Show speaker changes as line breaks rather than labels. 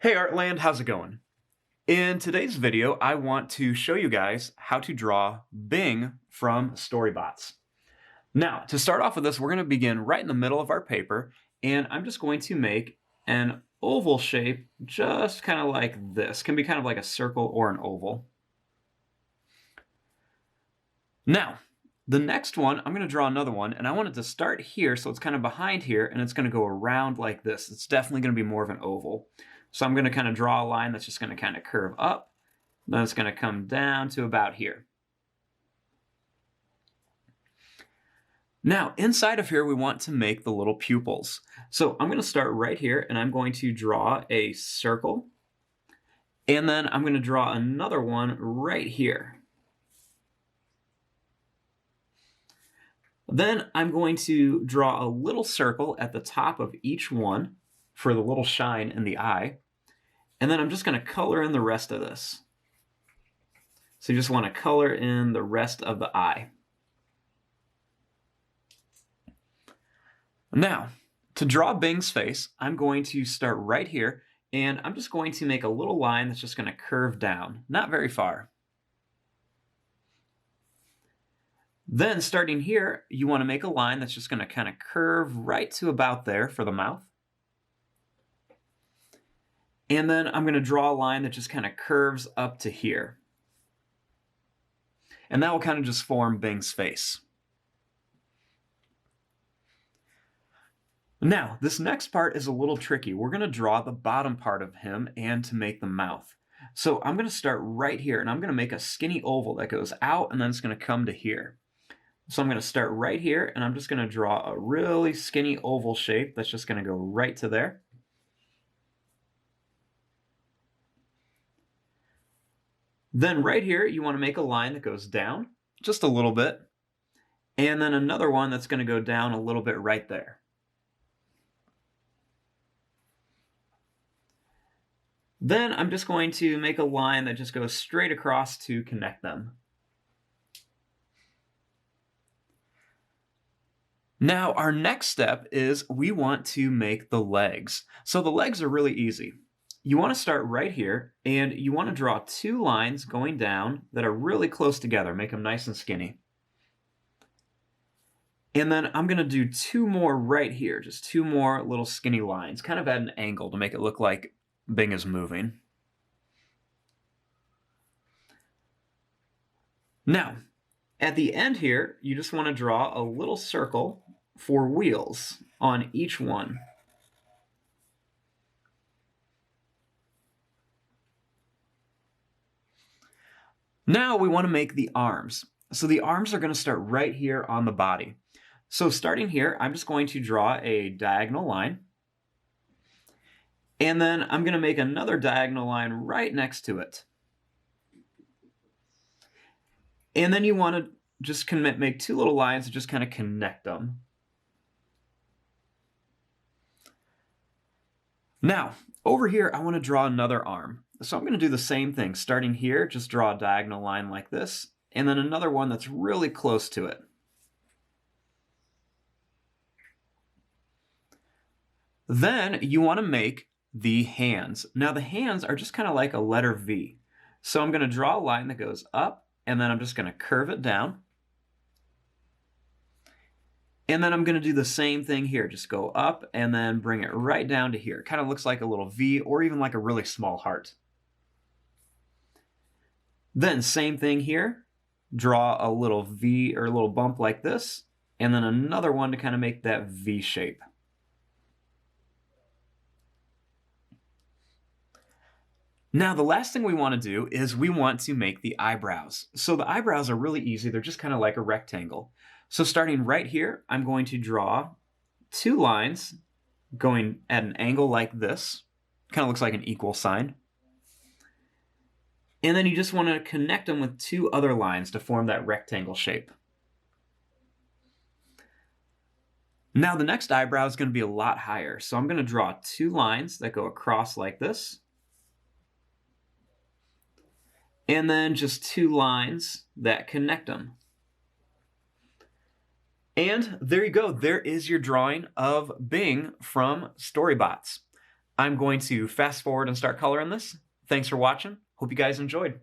Hey Artland, how's it going? In today's video, I want to show you guys how to draw Bing from STORYBOTS. Now, to start off with this, we're going to begin right in the middle of our paper, and I'm just going to make an oval shape just kind of like this. Can be kind of like a circle or an oval. Now, the next one, I'm going to draw another one, and I want it to start here, so it's kind of behind here, and it's going to go around like this. It's definitely going to be more of an oval. So I'm going to kind of draw a line that's just going to kind of curve up. Then it's going to come down to about here. Now, inside of here, we want to make the little pupils. So I'm going to start right here, and I'm going to draw a circle. And then I'm going to draw another one right here. Then I'm going to draw a little circle at the top of each one for the little shine in the eye. And then I'm just going to color in the rest of this. So you just want to color in the rest of the eye. Now, to draw Bing's face, I'm going to start right here, and I'm just going to make a little line that's just going to curve down, not very far. Then starting here, you want to make a line that's just going to kind of curve right to about there for the mouth. And then I'm going to draw a line that just kind of curves up to here. And that will kind of just form Bing's face. Now, this next part is a little tricky. We're going to draw the bottom part of him and to make the mouth. So I'm going to start right here, and I'm going to make a skinny oval that goes out, and then it's going to come to here. So I'm going to start right here, and I'm just going to draw a really skinny oval shape that's just going to go right to there. Then right here, you want to make a line that goes down just a little bit, and then another one that's going to go down a little bit right there. Then I'm just going to make a line that just goes straight across to connect them. Now, our next step is we want to make the legs. So the legs are really easy. You want to start right here, and you want to draw two lines going down that are really close together. Make them nice and skinny. And then I'm going to do two more right here, just two more little skinny lines, kind of at an angle to make it look like Bing is moving. Now, at the end here, you just want to draw a little circle for wheels on each one. Now we want to make the arms. So the arms are going to start right here on the body. So starting here, I'm just going to draw a diagonal line. And then I'm going to make another diagonal line right next to it. And then you want to just make two little lines and just kind of connect them. Now, over here, I want to draw another arm. So I'm going to do the same thing. Starting here, just draw a diagonal line like this, and then another one that's really close to it. Then you want to make the hands. Now the hands are just kind of like a letter V. So I'm going to draw a line that goes up, and then I'm just going to curve it down. And then I'm going to do the same thing here. Just go up and then bring it right down to here. Kind of looks like a little V or even like a really small heart. Then same thing here. Draw a little V or a little bump like this. And then another one to kind of make that V shape. Now, the last thing we want to do is we want to make the eyebrows. So the eyebrows are really easy. They're just kind of like a rectangle. So starting right here, I'm going to draw two lines going at an angle like this. Kind of looks like an equal sign. And then you just want to connect them with two other lines to form that rectangle shape. Now the next eyebrow is going to be a lot higher. So I'm going to draw two lines that go across like this. And then just two lines that connect them. And there you go. There is your drawing of Bing from STORYBOTS. I'm going to fast forward and start coloring this. Thanks for watching. Hope you guys enjoyed.